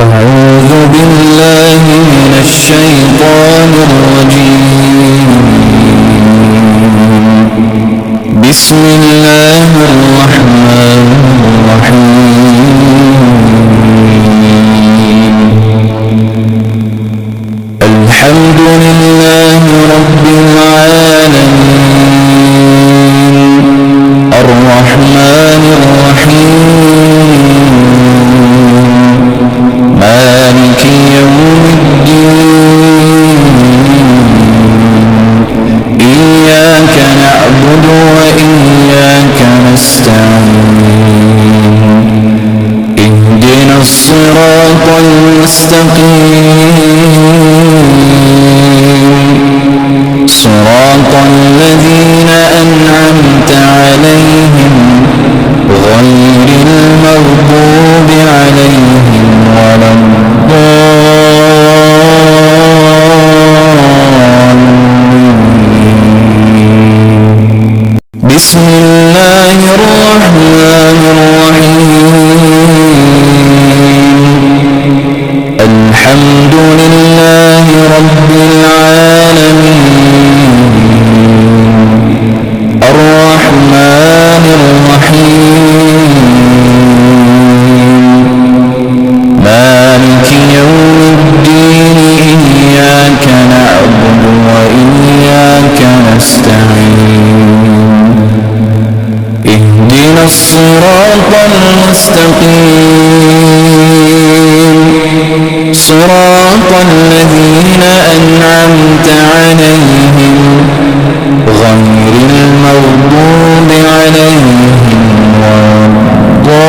أعوذ بالله من الشيطان الرجيم. بسم الله الرحمن الرحيم. الحمد لله رب العالمين الرحمن الرحيم مالك يوم الدين إياك نعبد وإياك نستعين اهدنا الصراط المستقيم صراط الذين أنعمت عليهم غير المغضوب عليهم ولا الضالين. بسم الله الرحمن الرحيم. الحمد لله رب العالمين الرحمن الرحيم مالك يوم الدين إياك نعبد وإياك نستعين اهدنا الصراط المستقيم صراط الذين أنعمت عليهم غير المغضوب عليهم ولا الضالين.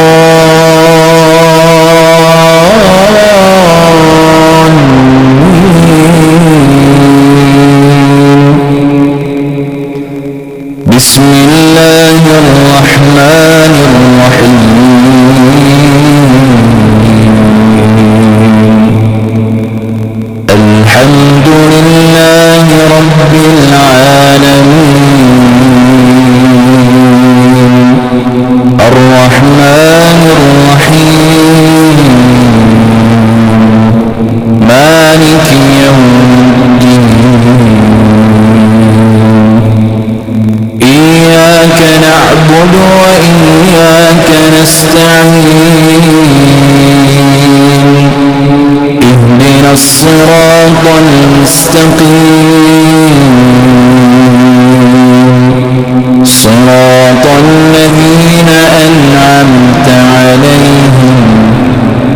بسم الله الرحمن الرحيم. الحمد لله رب العالمين الرحمن الرحيم مالك يوم الدين إياك نعبد وإياك نستعين اهدنا الصراط المستقيم صراط الذين أنعمت عليهم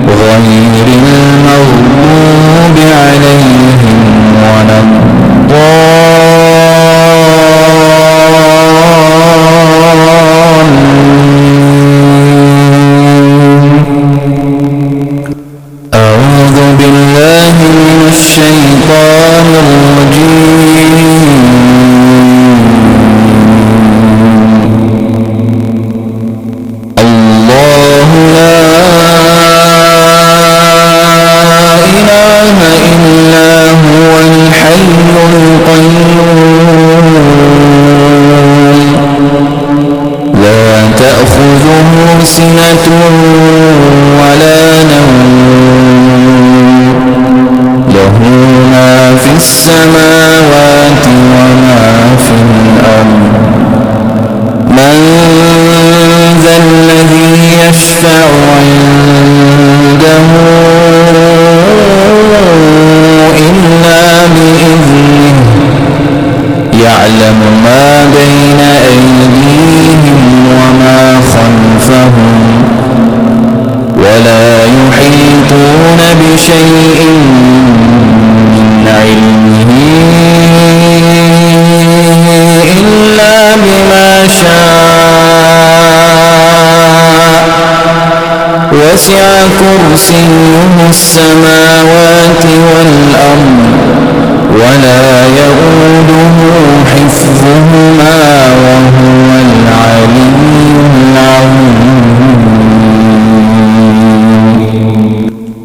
غير المغضوب عليهم ولا الضالين. أعوذ بالله من الشيطان الرجيم. الله لا إله إلا هو الحي القيوم لا تأخذه سنة ولا نوم له ما في السماوات وما في الأرض من ذا الذي يشفع عنده إلا بإذنه يعلم ما بين أيديهم وما خلفهم ولا يحيطون بشيء من علمه إلا بما شاء وسع كرسيه السماوات والأرض ولا يؤوده حفظهما وهو العلي العظيم.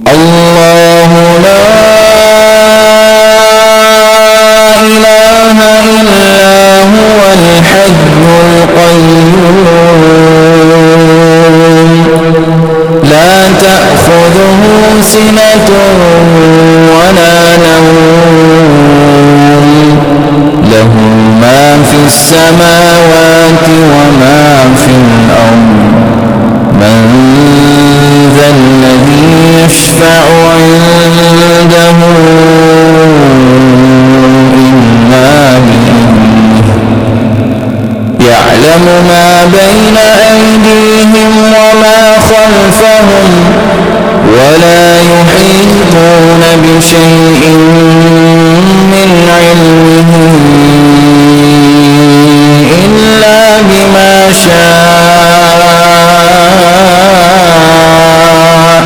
الله لا إله إلا هو الحي القيوم لا تأخذه تأخذه سنة ولا نوم له ما في السماوات وما في الأرض من ذا الذي يشفع عنده إلا بإذنه يعلم ما بين أيديهم وما خلفهم ولا يحيطون بشيء من علمه إلا بما شاء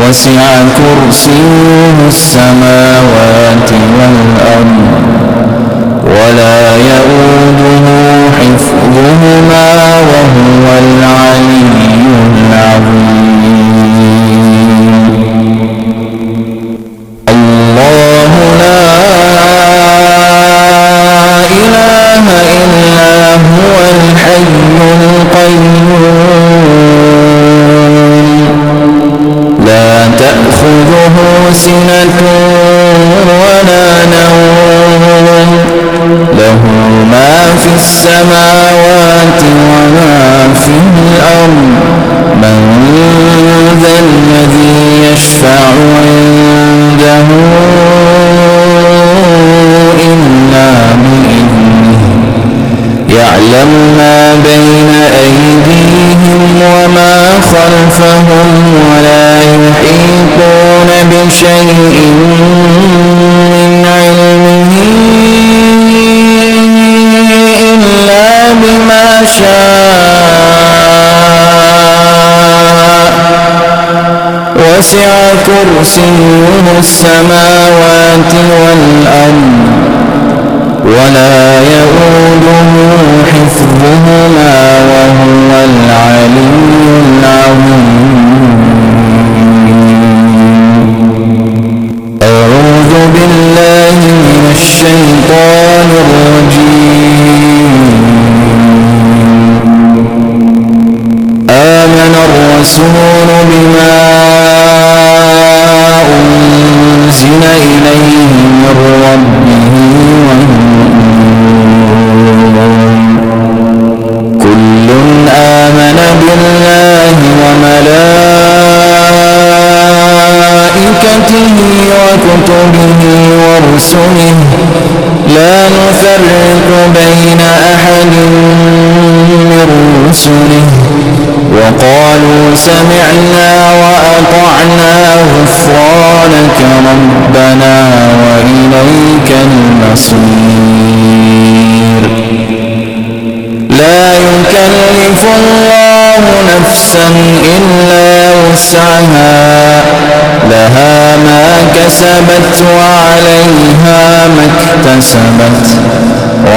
وسع كرسيه السماوات والأرض ولا يؤوده حفظهما وهو العلي العظيم الله لا إله إلا هو الحي القيوم لا تأخذه سنة ولا نوم له ما في السماوات وما في الأرض من ذا الذي يشفع عنده إلا بإذنه يعلم ما بين أيديهم وما خلفهم ولا يحيطون بشيء من علمه إلا بما شاء وسع كرسيه السماوات والأرض ولا يؤوده حفظهما وهو العلي العظيم أعوذ بالله من الشيطان الرجيم آمن الرسول بما أنزل إليه من ربه كل آمن بالله وملائكته وكتبه ورسله لا نفرق بين أحد من رسله وقالوا سمعنا وأطعنا غفرانك ربنا وإليك المصير لا يكلف الله نفسا إلا وسعها لها ما كسبت وعليها ما اكتسبت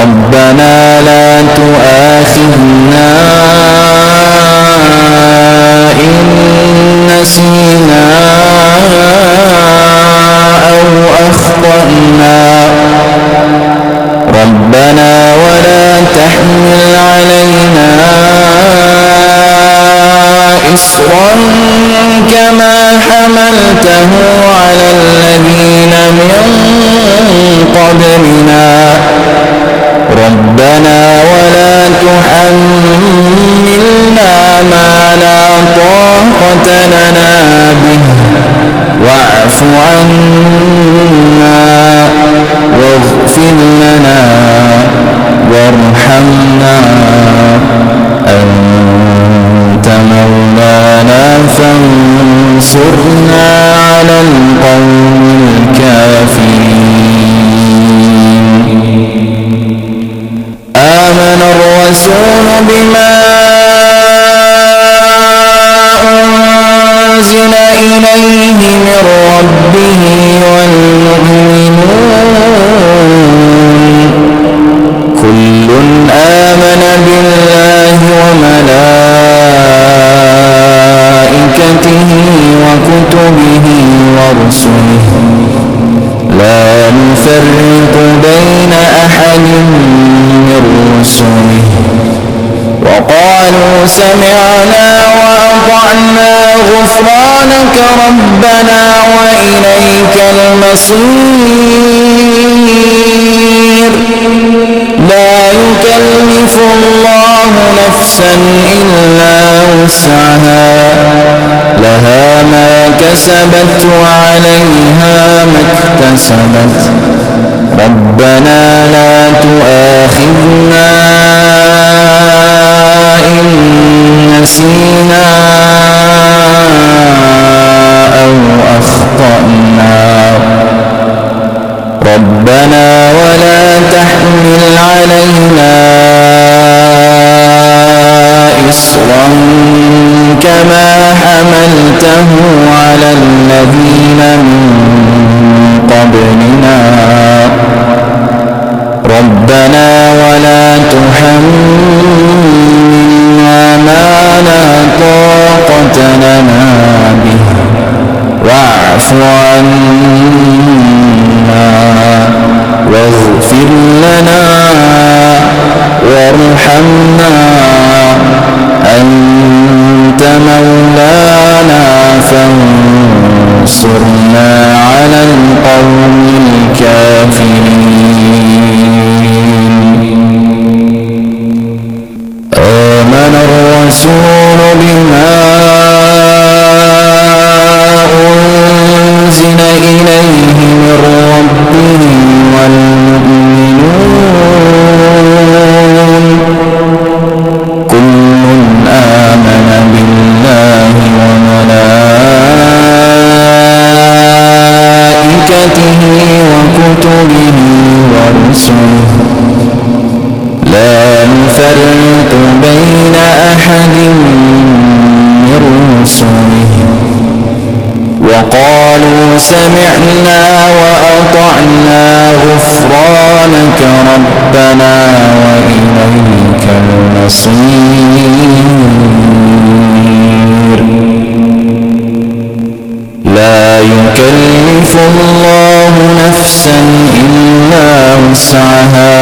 ربنا لا تؤاخذنا إن نسينا أو أخطأنا ربنا ولا تحمل علينا إصرا كما حملته على الذين من قبلنا ربنا ولا تحملنا ما لا طاقة لنا به واعف عنا واغفر لنا وارحمنا أنت مولانا فانصرنا على القوم الكافرين آمن الرسول بما أنزل إليه من ربه والمؤمنون كل آمن بالله وملائكته وكتبه ورسله لا نفرق بين أحد من رسله وقالوا سمعنا وأطعنا غفرانك غفرانك ربنا وإليك المصير لا يكلف الله نفسا إلا وسعها لها ما كسبت وعليها ما اكتسبت ربنا لا تؤاخذنا إن نسينا أو أخطأنا ربنا ولا تحمل علينا إصرا كما حملته على الذين من قبلنا ربنا ولا تحملنا ما لا طاقة لنا به واعف عنا واغفر لنا وارحمنا أنت مولانا فانصرنا على القوم الكافرين آمن الرسول بما أنزل إليه من ربه والمؤمنون كل آمن بالله وملائكته وكتبه ورسله لا نفرق بين أحد من رسله وقالوا سمعنا وأطعنا غفرانك ربنا وإليك المصير لا يكلف الله نفسا إلا وسعها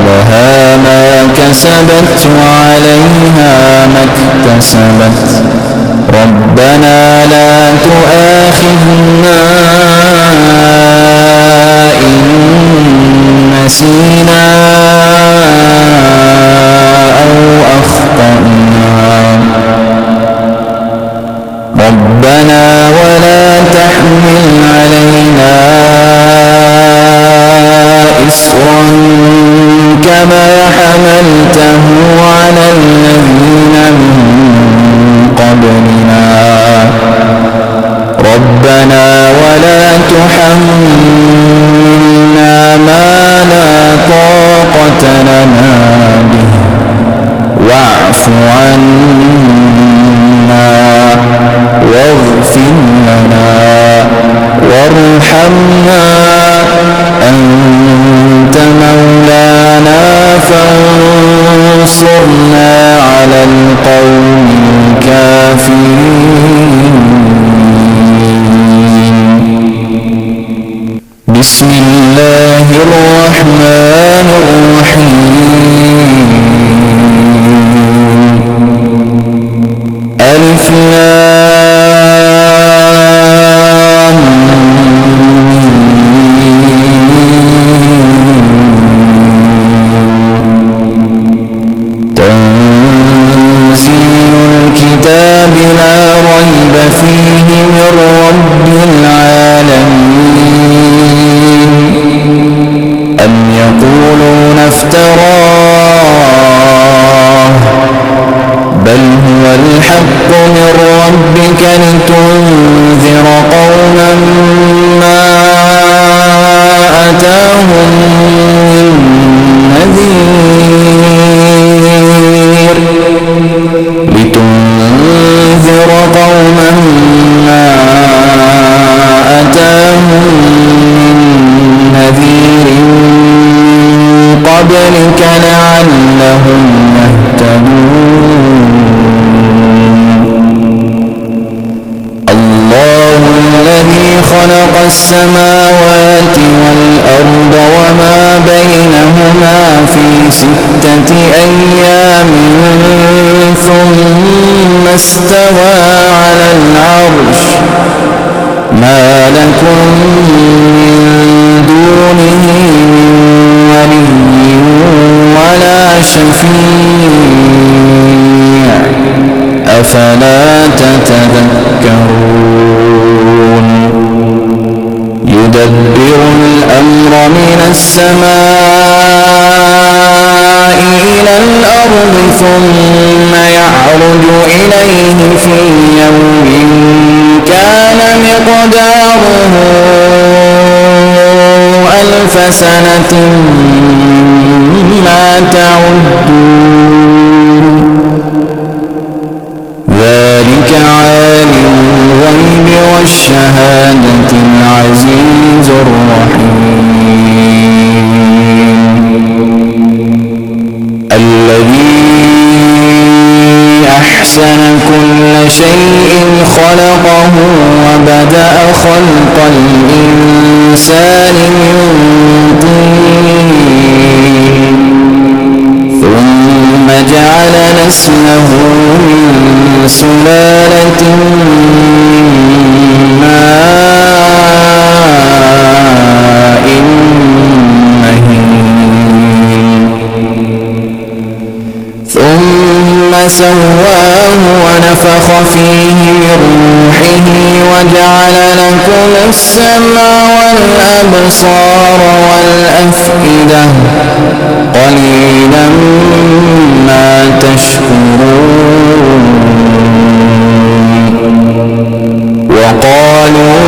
لها ما كسبت وعليها ما اكتسبت ربنا لا تؤاخذنا إن نسينا أو أخطأنا ربنا ولا تحمل علينا إصرا كما حملته على الذين من قبلنا ربنا ولا تحملنا ما لا طاقة لنا به واعف عنا واغفر لنا وارحمنا أنت مولانا فانصرنا على القوم الكافرين بسم الله الرحمن الرحيم ألف لام تنزيل الكتاب لا ريب فيه من رب العالمين أم يقولون افتراه بل هو الحق من ربك لتنذر قوما ما أتاهم من نذير لتنذر قوما ما أتاهم من نذير قبلك لعلهم يهتدون الله الذي خلق السماوات والأرض وما بينهما في 6 أيام ثم استوى على العرش ما لكم من دونه من ولي ولا شفيع أفلا تتذكرون يدبر الأمر من السماء إلى الأرض ثم يعرج إليه في يوم كان مقداره 1000 سنة مما تعدون ذلك عالم الغيب والشهادة العزيز الرحيم الذي أحسن كل شيء خلقه وبدأ خلق الإنسان من طين ثم جعل نسله من سلالة من ماء مهين ثم سواه ونفخ فيه من روحه وجعل لكم السمع والأبصار والأفئدة قليلا ما تشكرون وقالوا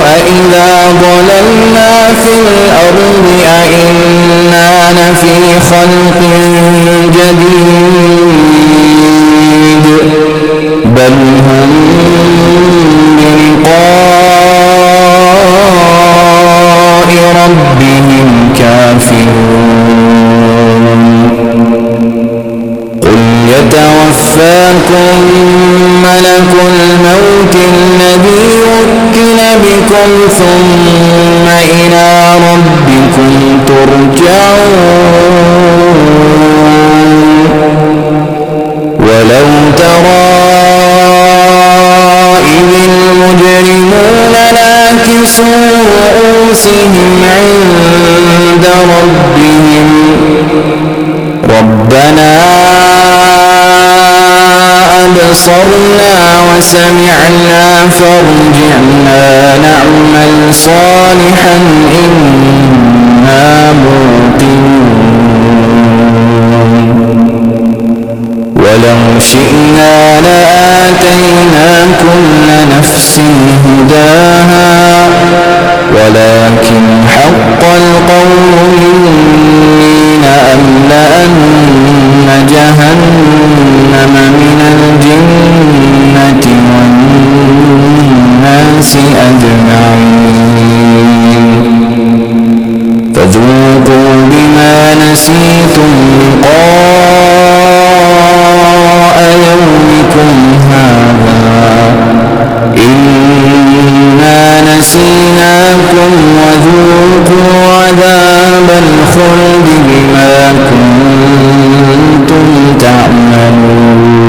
أإذا ضللنا في الأرض أإنا لفي خلق جديد بل هم بلقاء ربهم كافرون قل يتوفاكم ملك الموت الذي وكل بكم ثم إلى ربكم ترجعون ولو ترى إذ المجرمون ناكسوا رؤوسهم عند ربهم ربنا أبصرنا وسمعنا فارجعنا نعمل صالحا إنا موقنون ولو شئنا لآتينا كل نفس هداها ولكن حق القول مني لأملأن جهنم من الجنة والناس أجمعين فذوقوا بما نسيتم لقاء يومكم هذا إنا نسيناكم وذوقوا عذاب الخلد بما كنتم تعملون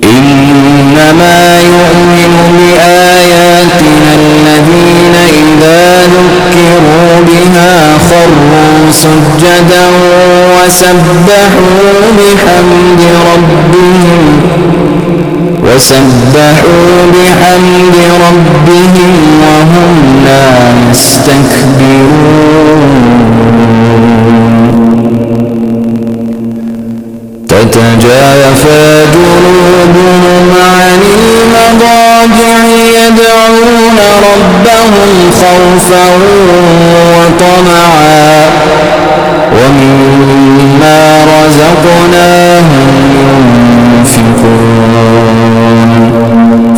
إنما يؤمن بآياتنا الذين إذا ذكروا بها خروا سجدا وسبحوا بحمد ربهم وهم لا يستكبرون تتجافى جنوبهم عن المضاجع يدعون ربهم خوفا وطمعا ومما رزقناهم ينفقون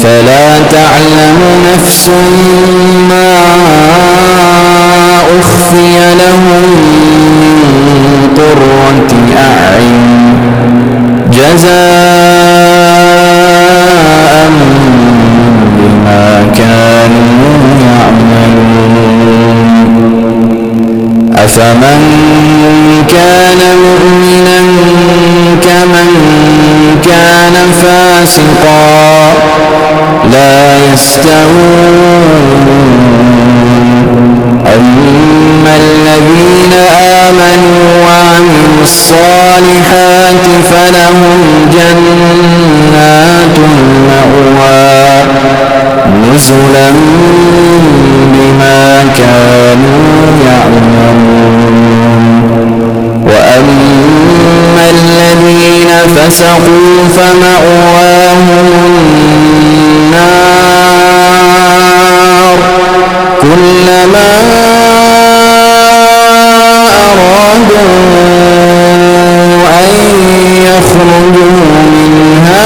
فلا تعلم نفس ما أخفي لهم من قرة أعين جزاء بما كانوا يعملون أفمن كان مؤمنا كان فاسقا لا يستوون. أما الذين آمنوا وعملوا الصالحات فلهم جنات المأوى نزلا بما كانوا يعملون. وأما الذين فسقوا فمأواهم النار كلما أرادوا أن يخرجوا منها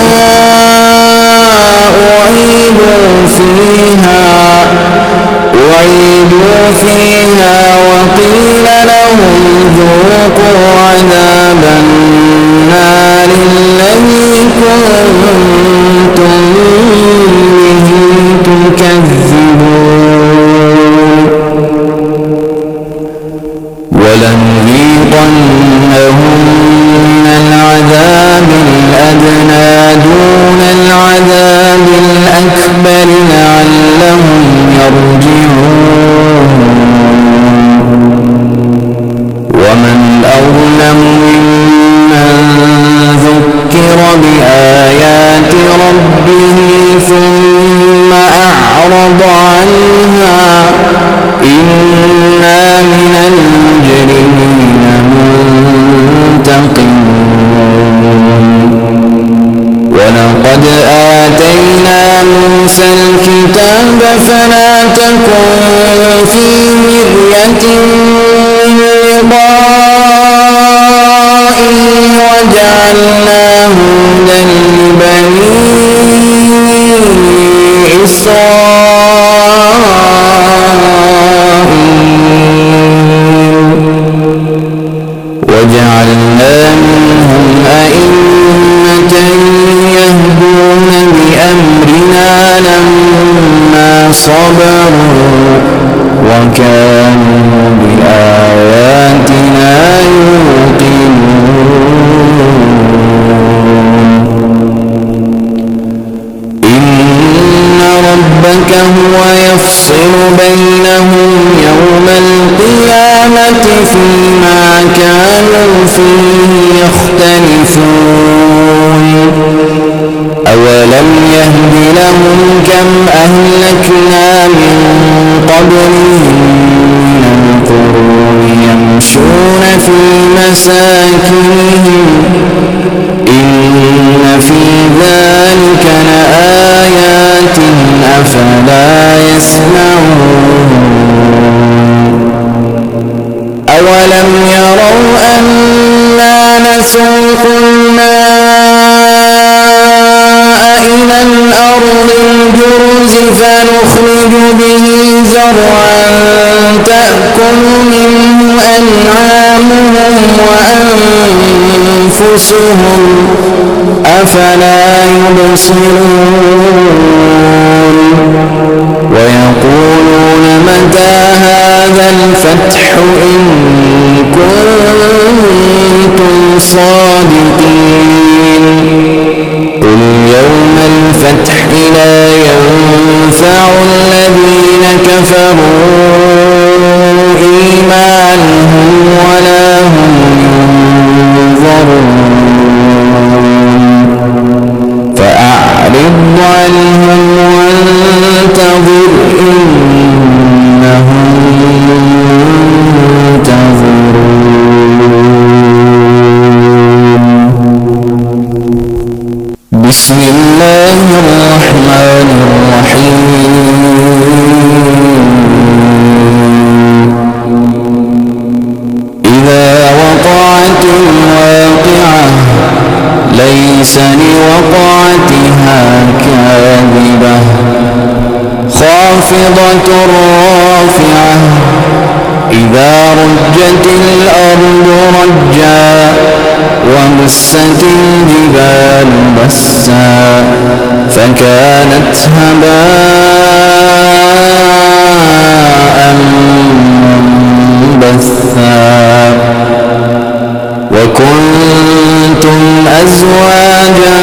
أعيدوا فيها وقيل لهم ذوقوا عذاب النار الذي كنتم به تكذبون. ولنذيقنهم من العذاب الأدنى دون العذاب الأكبر لعلهم يرجعون. ومن أظلم ممن ذكر بآيات ربه ثم أعرض عنها إنا من المجرمين منتقمون. ولقد آتينا موسى الكتاب فلا تكن في مرية من لقائه وجعلناه هدى لبني وجعلنا منهم أئمة يهدون بأمرنا لما صبروا وكانوا بآياتنا يوقنون. إن ربك هو يفصل بينهم يوم القيامة فيما كانوا فيه يختلفون. أولم يهد لهم كم أهلكنا من قبلهم من القرون يمشون في مساكنهم إن في ذلك لآيات أفلا يسمعون. أولم يروا أنا نسوق الماء إلى الأرض الجرز فنخرج به زرعا تأكل منه أنعامهم وأنفسهم أفلا يبصرون. ويقولون متى هذا الفتح إن كنتم صادقين. قل يوم الفتح لا ينفع الذين كفروا إيمانهم ولا هم ينظرون. فأعرض عنهم وانتظر إنهم منتظرون. بسم الله الرحمن الرحيم. إذا وقعت الواقعة ليس لوقعتها كاذبة خافضة رافعة إذا رجت الأرض رجا وبست الجبال بسا فكانت هباء منبثا وكنتم أزواجا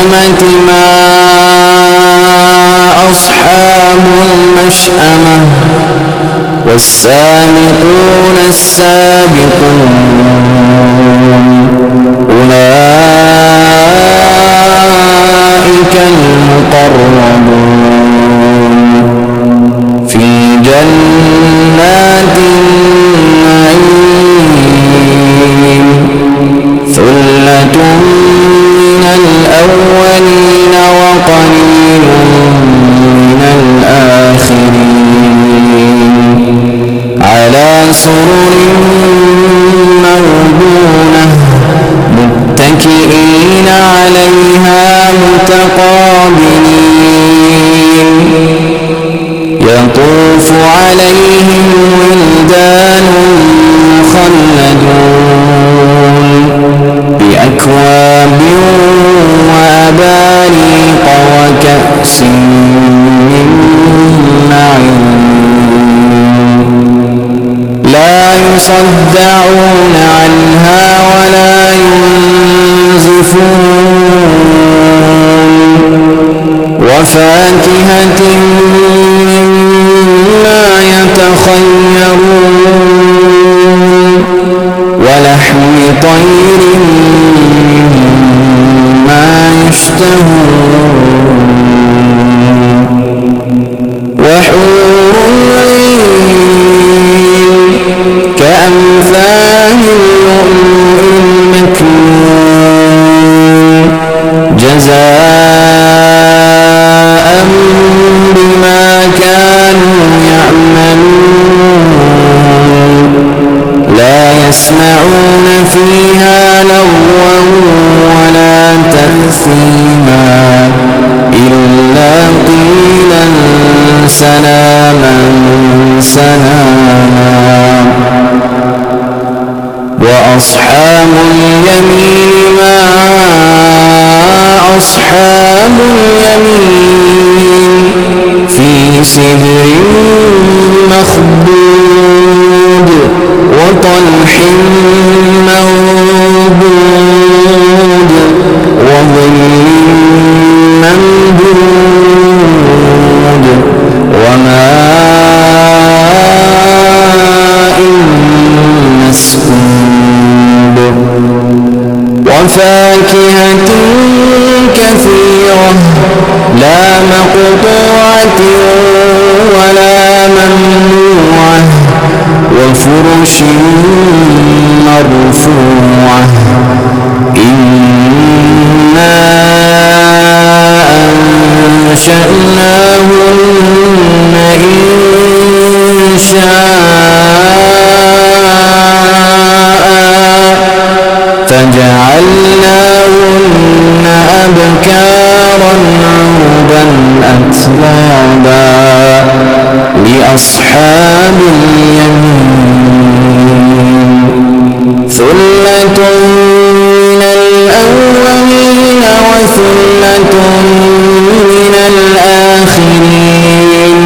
المشأمة ما أصحاب المشأمة والسابقون السابقون أولئك المقربون في جنات النعيم ثلة من الأولين وقليل من الآخرين على سرر موضونة متكئين عليها متقابلين يطوف عليهم ولدان مخلدون بأكواب وأباريق وكأس من معين لا يصدعون عنها ولا ينزفون وفاكهة مما يتخيرون ولحم طير مما يشتهون وحور عين كأمثال اللؤلؤ المكنون جزاء بما كانوا يعملون لا يسمعون فيها لغوا ولا تأثيما إلا قيلا سلاما سلاما وأصحاب اليمين ما أصحاب اليمين في سدر مخضود وطلح منضود وظل ممدود وماء مسكوب وفاكهة كثيرة لا مقطوعة ولا ممنوعة وفرش مرفوعة إنا أنشأناهن إنشاء فجعلناهن أبكارا عربا أترابا لأصحاب اليمين ثلة من الأولين وثلة من الآخرين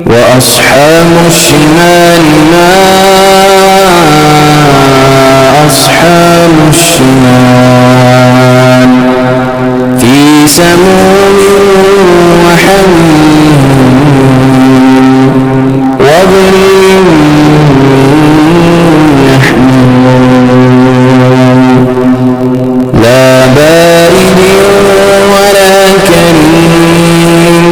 وأصحاب الشمال ما أصحاب الشمال في سموم وحميم وظل يحمون لا بارد ولا كريم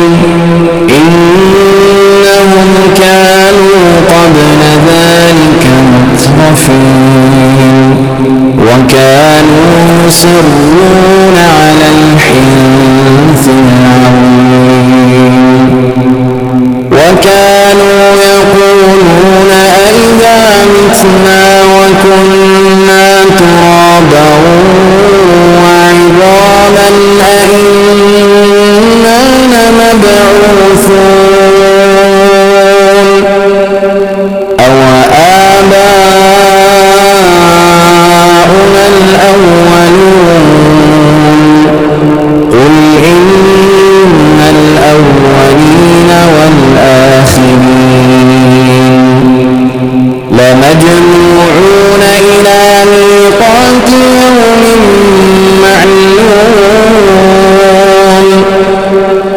إنهم كانوا قبل ذلك مترفين وكانوا يصرون على الحنث العظيم وكانوا يقولون أئذا متنا وكنا ترابا وعظاما أئنا لمبعوثون أو آباؤنا الأولون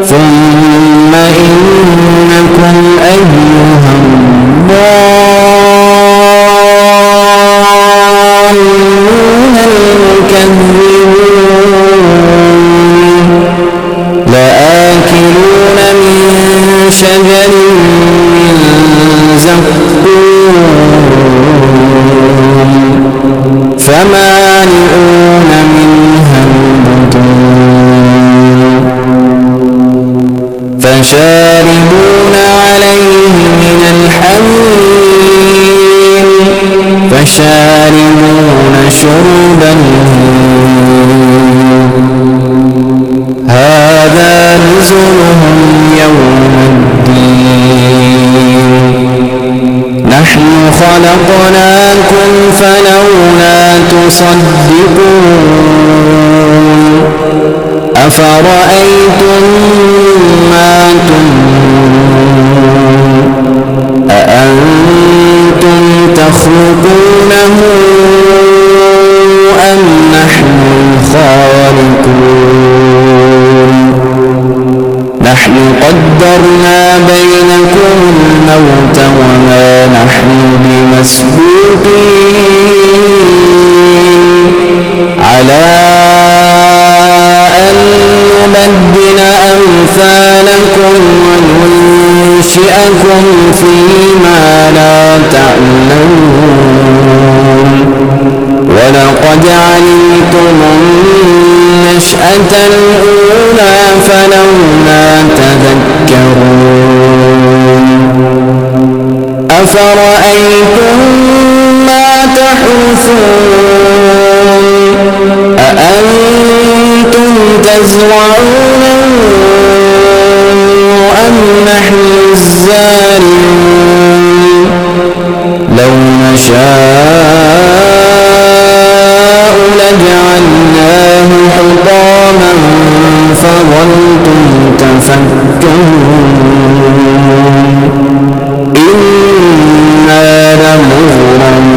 ثم إنكم أيها الضالون المكذبون لآكلون من شجر من زقوم فمالئون منها البطون فشاربون عليه من الحميم فشاربون شرب الهيم هذا نزلهم يوم الدين نحن خلقناكم فلولا تصدقون أفرأيتم ما تمنون أأنتم تخلقونه أم نحن الخالقون نحن قدرنا بينكم الموت وما نحن بمسبوقين على أن نبدل أمثالكم وننشئكم فيما لا تعلمون ولقد علمتم النشأة الأولى فلولا تذكرون أفرأيتم ما تحرثون أأنتم تزرعونه أم نحن الزارعون لو نشاء لجعلناه حطاما فظلتم تفكرون إنا لمغرمون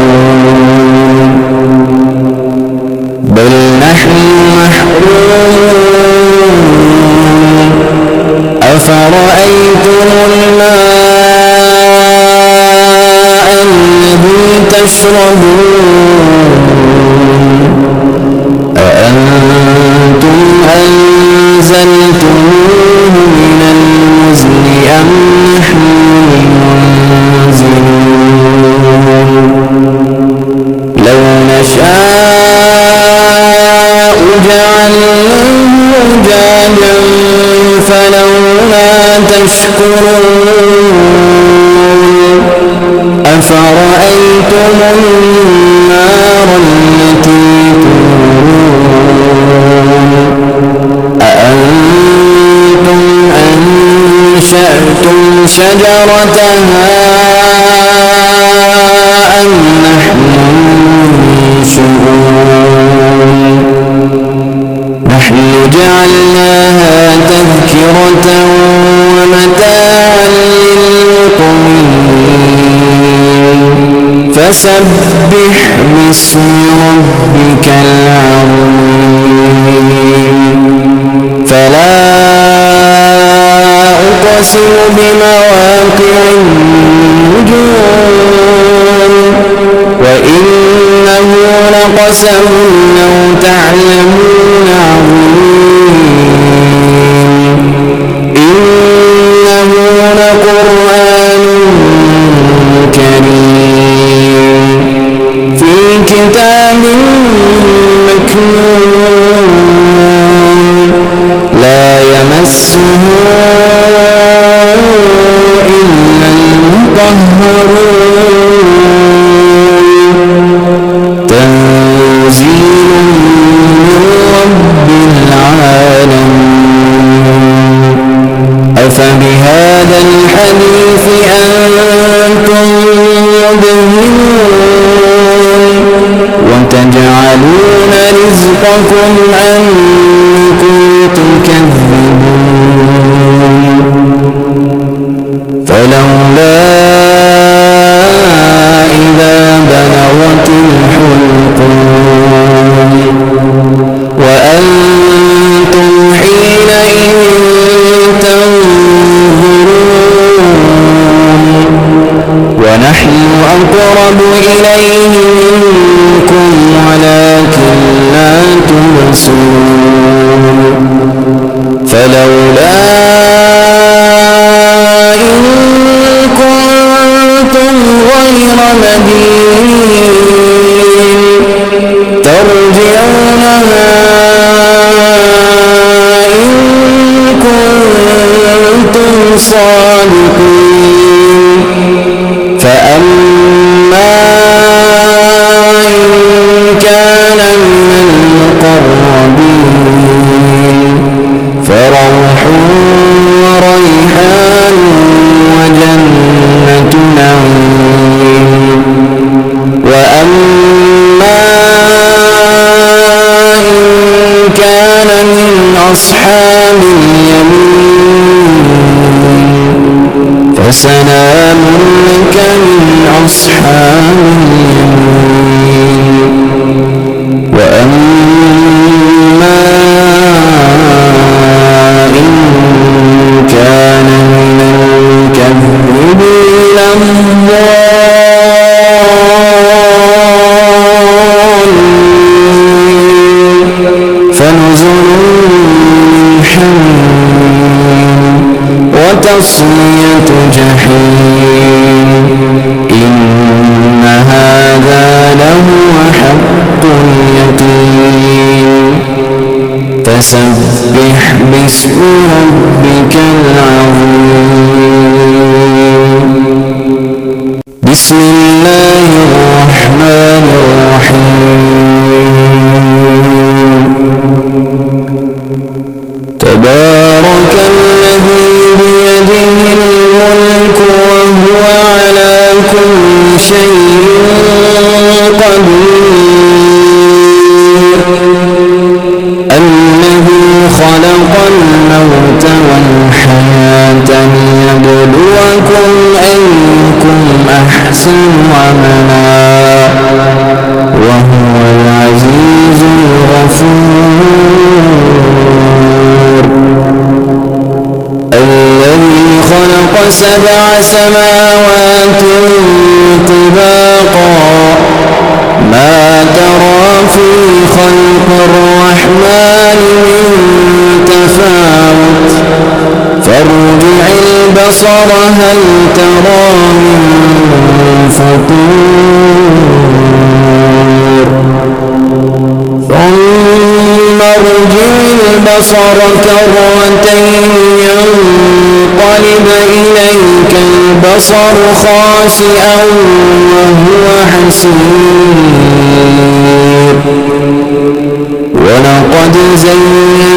بل نحن محرومون أفرأيتم الماء الذي تشربون أأنتم أنزلتموه من المزن أم نحن المنزلون لو نشاء جعلناه أجاجا فلولا تشكرون أفرأيتم النار التي تورون أأنتم أنشأتم شجرتها أم نحن المنشئون نحن جعلناها تذكرة ومتاعا للمقوين فسبح باسم ربك العظيم فلا أقسم بمواقع النجوم وإنه لقسم لو تعلمون عظيم إنه لقرآن كريم في كتاب مكنون لا يمسه إلا المطهرون تنزيل من الصادقين فأما إن كان من المقربين فروح وريحان وجنة نعيم وأما إن كان من أصحاب اليمين فسلام لك من أصحاب اليمين وأما إن كان من المكذبين الضالين فنزل من حميم وتصلية جحيم إن هذا لهو حق اليقين فسبح باسم ربك العظيم بسم الله الرحمن الرحيم تبارك الذي بيده الملك وهو على كل شيء قدير الذي خلق الموت والحياة ليبلوكم أيكم أحسن عملا وهو العزيز الغفور الذي خلق 7 سماوات طباقا ما ترى في خلق الرحمن من تفاوت فارجع البصر هل ترى من فطور ثم ارجع البصر كرتين ينقلب إليك البصر خاسئا وهو حسير ولقد زينا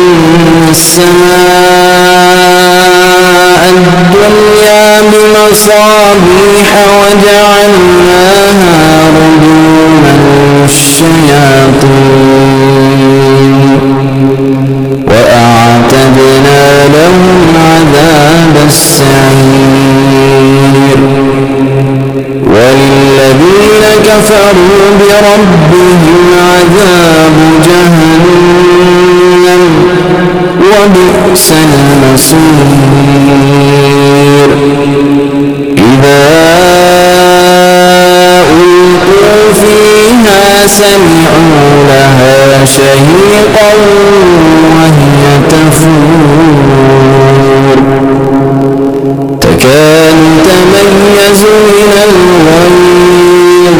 السماء الدنيا بمصابيح وجعلناها رجوما للشياطين وأعتدنا لهم عذاب السعير وللذين كفروا بربهم عذاب جهنم وبئس المصير إذا ألقوا فيها سمعوا لها شهيقا وهي تفور تكاد تميز من الغيظ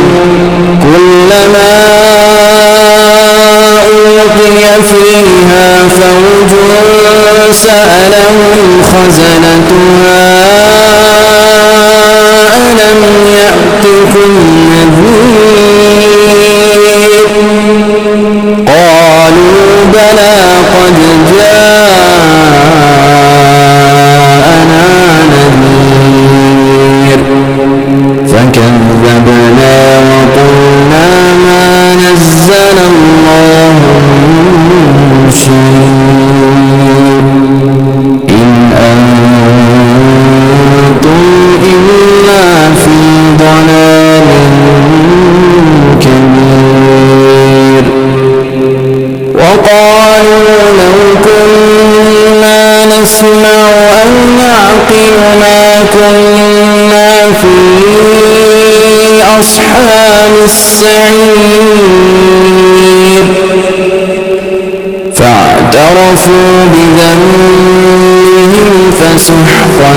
كلما ألقي فيها فوج سألهم خزنتها ألم يأتكم نذير قالوا بلى قد جاءنا نذير فكذبنا وقلنا ما نزل الله من شيء إن أنتم إلا في ضلال كبير وقالوا لو كنا نسمع أو نعقل ما كنا في أصحاب السعير فاعترفوا بذنبهم فسحقا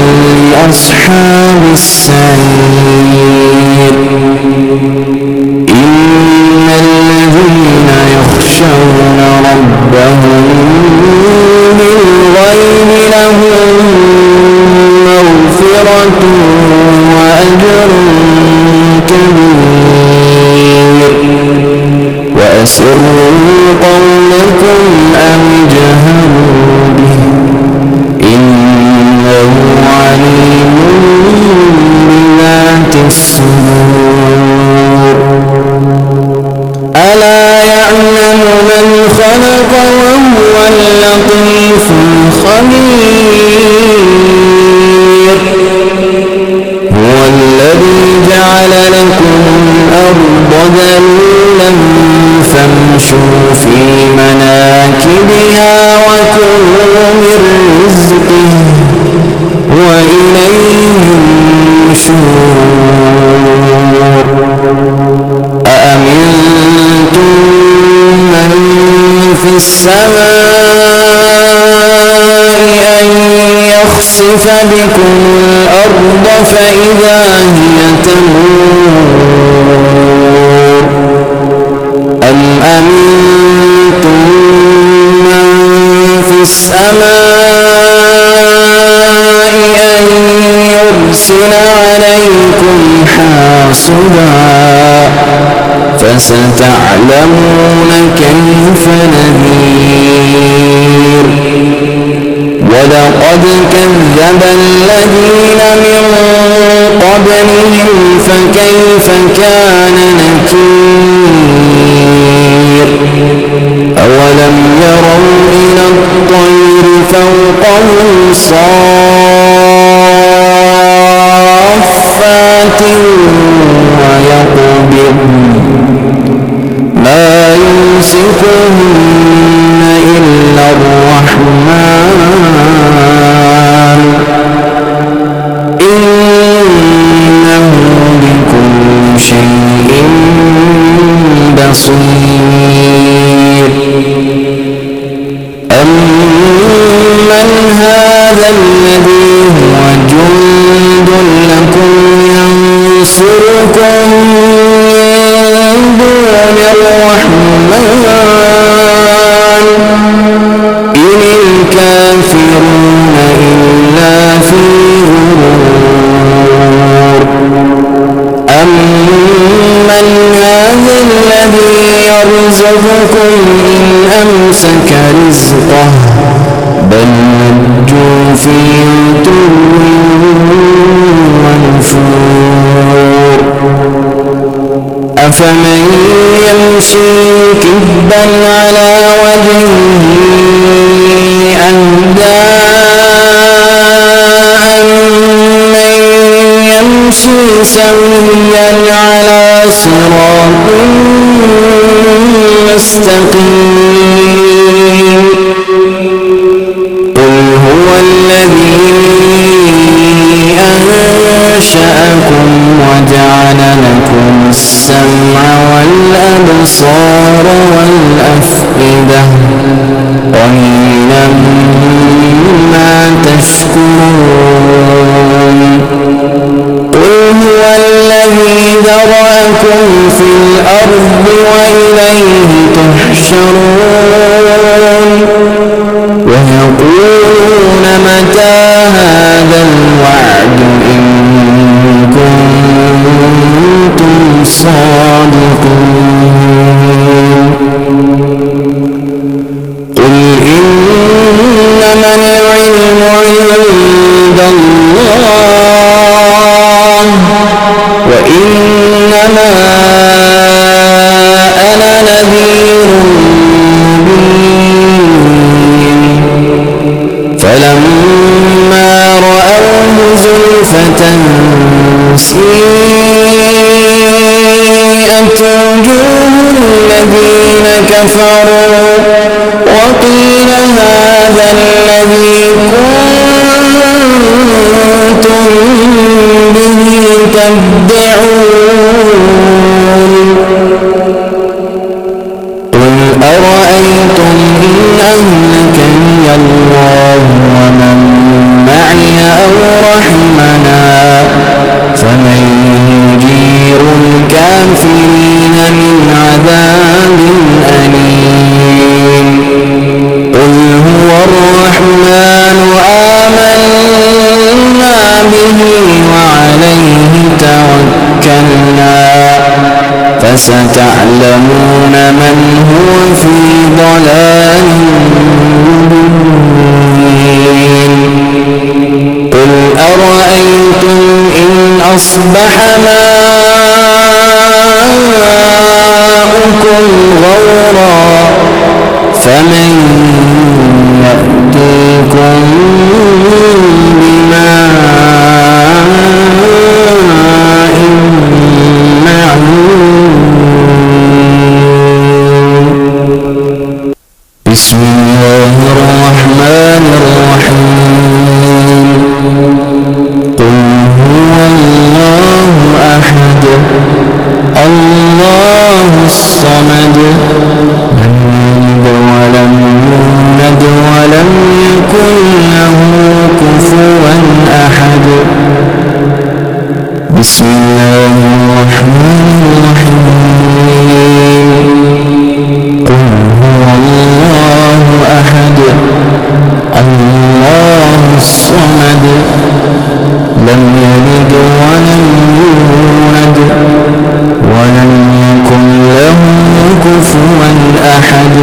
لأصحاب السعير إن الذين يخشون ربهم بالغيب لهم ذلولا فامشوا في مناكبها وكلوا من رزقه وإليه النشور أأمنتم من في السماء أن يخسف بكم الأرض فإذا هي تمور أم أمنتم من في السماء أن يرسل عليكم حاصبا فستعلمون كيف نذير ولقد كذب الذين من قبلهم فكيف كان نكير أولم يروا إلى الطير فوقهم صافات ويقبضن ما يمسكهن إلا الرحمن إنه بكل شيء بصير أمن هذا الذي هو جند لكم ينصركم من دون الرحمن إن الكافرون إلا في غرور أمن هذا الذي يرزقكم إن أمسك رزقه بل لجوا في عتو ونفور أفمن يمشي كبا على وجهه أهدى أمن يمشي سويا على صراط مستقيم قل هو الذي أنشأكم وجعل لكم السمع والأبصار والأفئدة قليلا ما تشكرون قل هو الذي ذرأكم في الأرض وإليه تحشرون ويقولون متى هذا الوعد إن كنتم صادقين قل إنما العلم عند الله وإنما أنا نذير مبين فلما رأوه زلفة سيئت وجوه الذين كفروا وقيل هذا الذي كنتم به تدعون قل أرأيتم إن أهلكني الله ومن معي أو رحمنا فمن يجير الكافرين من عذاب أليم قل هو الرحمن آمنا به وعليه توكلنا فستعلمون من هو في ضلال مبين قل أرأيتم إن أصبح ماؤكم غورا فمن يأتيكم بماء معين بسم الله الرحمن الرحيم قل هو الله أحد الله الصمد لم يلد ولم يولد ولم يكن له كفوا أحد بسم الله الرحمن الرحيم قل هو الله أحد الله الصمد لم يلد ولم يولد ولم يكن له كفوا أحد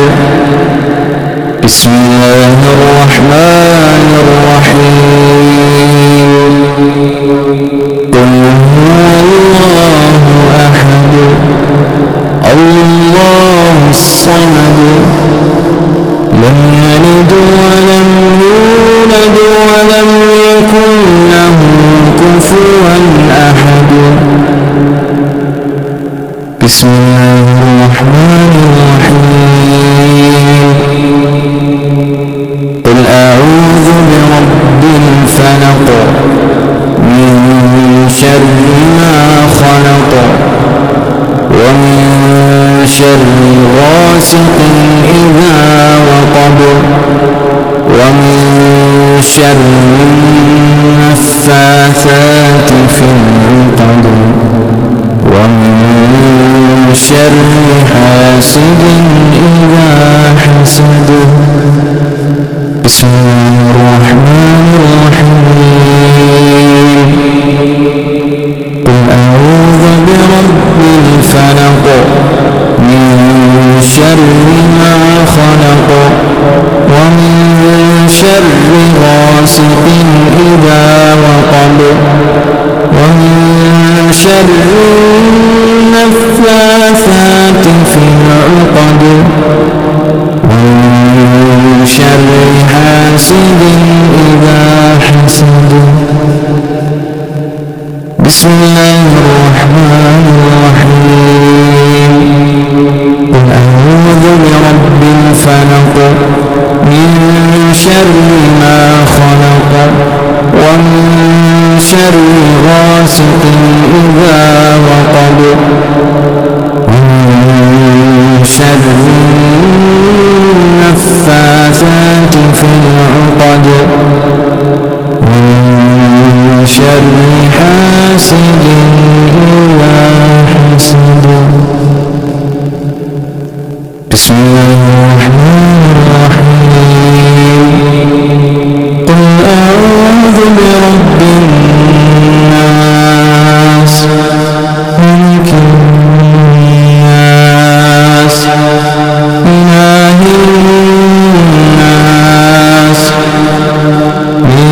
بسم الله الرحمن الرحيم قل هو الله أحد الله الصمد لم يلد ولم يولد ولم يكن له كفوا أحد بسم الله الرحمن الرحيم قل أعوذ برب الفلق من شر ما خلق ومن شر غاسق إذا وقب ومن شر النفاثات في العقد ومن شر حاسد إذا حسد بسم الله الرحمن الرحيم قل أعوذ برب الفلق من شر ما خلق ومن شر غاسق إذا وقب ومن شر النفاثات في العقد ومن شر حاسد إذا حسد بسم الله الرحمن الرحيم قل أعوذ برب الفلق من شر ما خلق ومن شر غاسق إذا وقب ومن شر النفاثات في العقد ومن شر حاسد إذا حسد بسم الله الرحمن الرحيم قل أعوذ برب الناس ملك الناس إله الناس من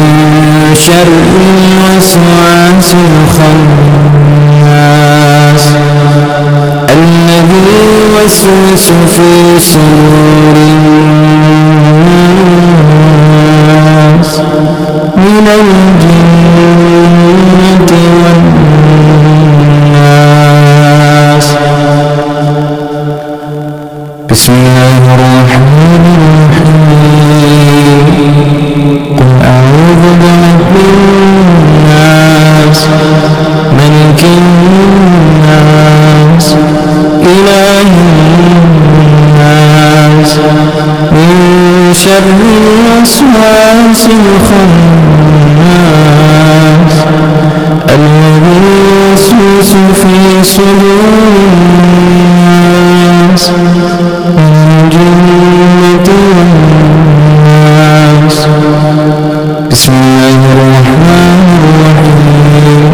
شر الوسواس الخناس الذي يوسوس في صدور الناس من الجنة والناس بسم الله الرحمن الرحيم قل أعوذ برب الناس ملك الناس إله الناس من شر الوسواس الخناس الذي يوسوس في صدور الناس من الجنة والناس بسم الله الرحمن الرحيم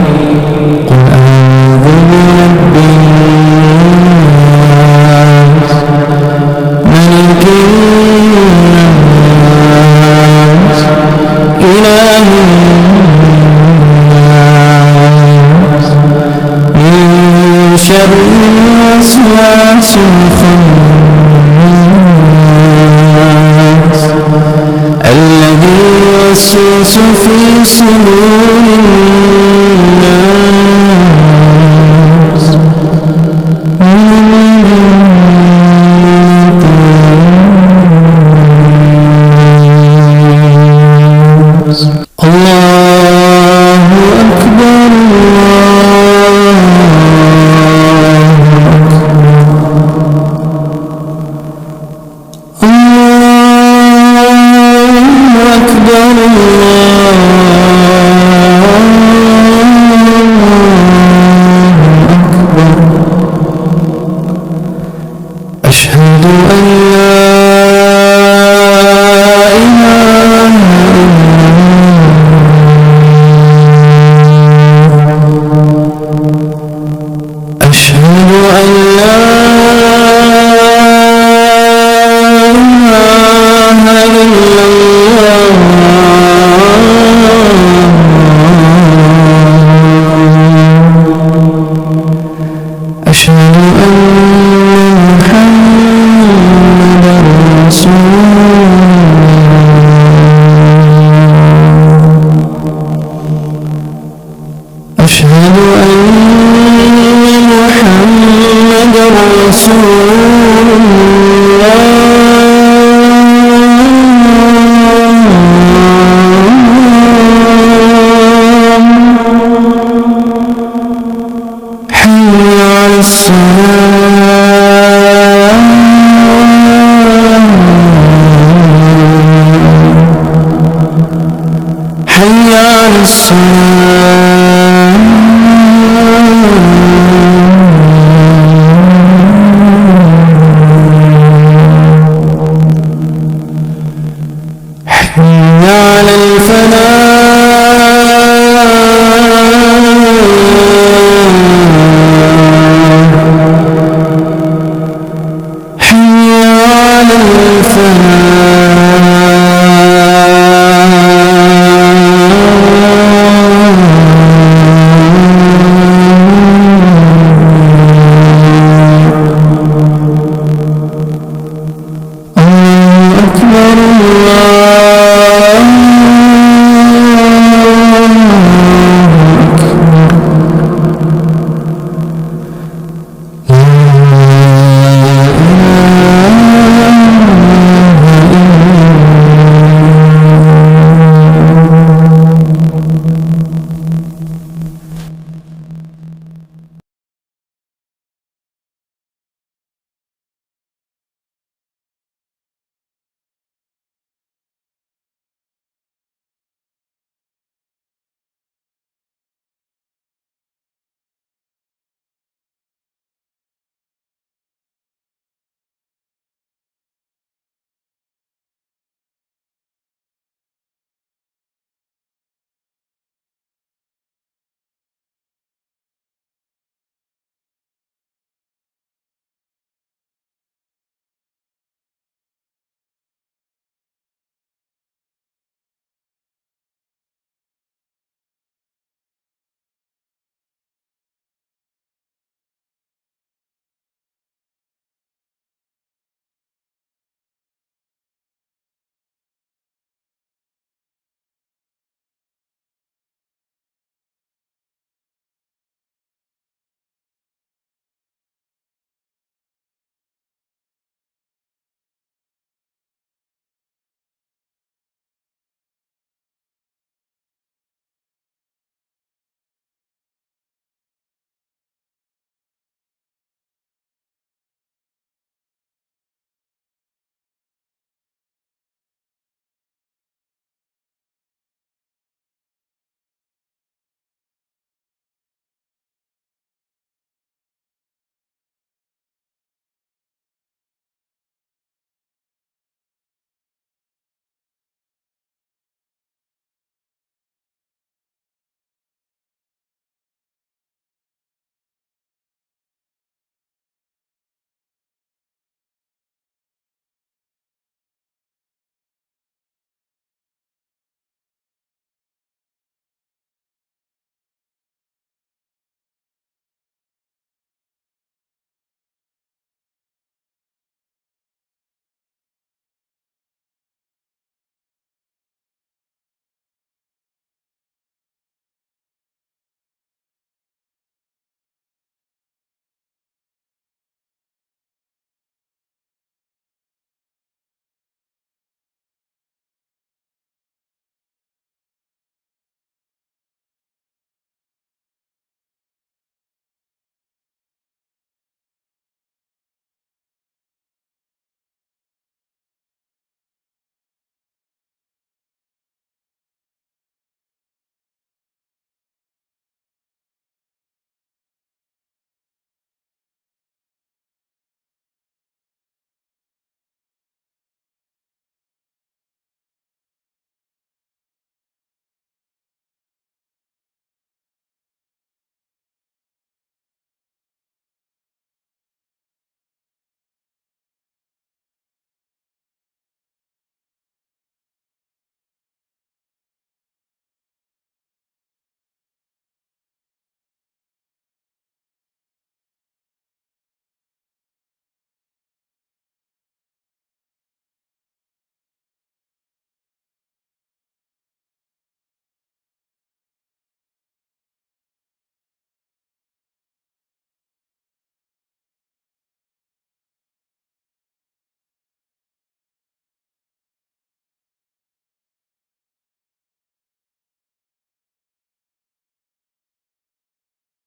قل أعوذ برب الناس ملك الناس إله الناس من شر الوسواس الخناس الذي يوسوس في صدور الناس من الجنة حي على الصلاة حي على الفلاح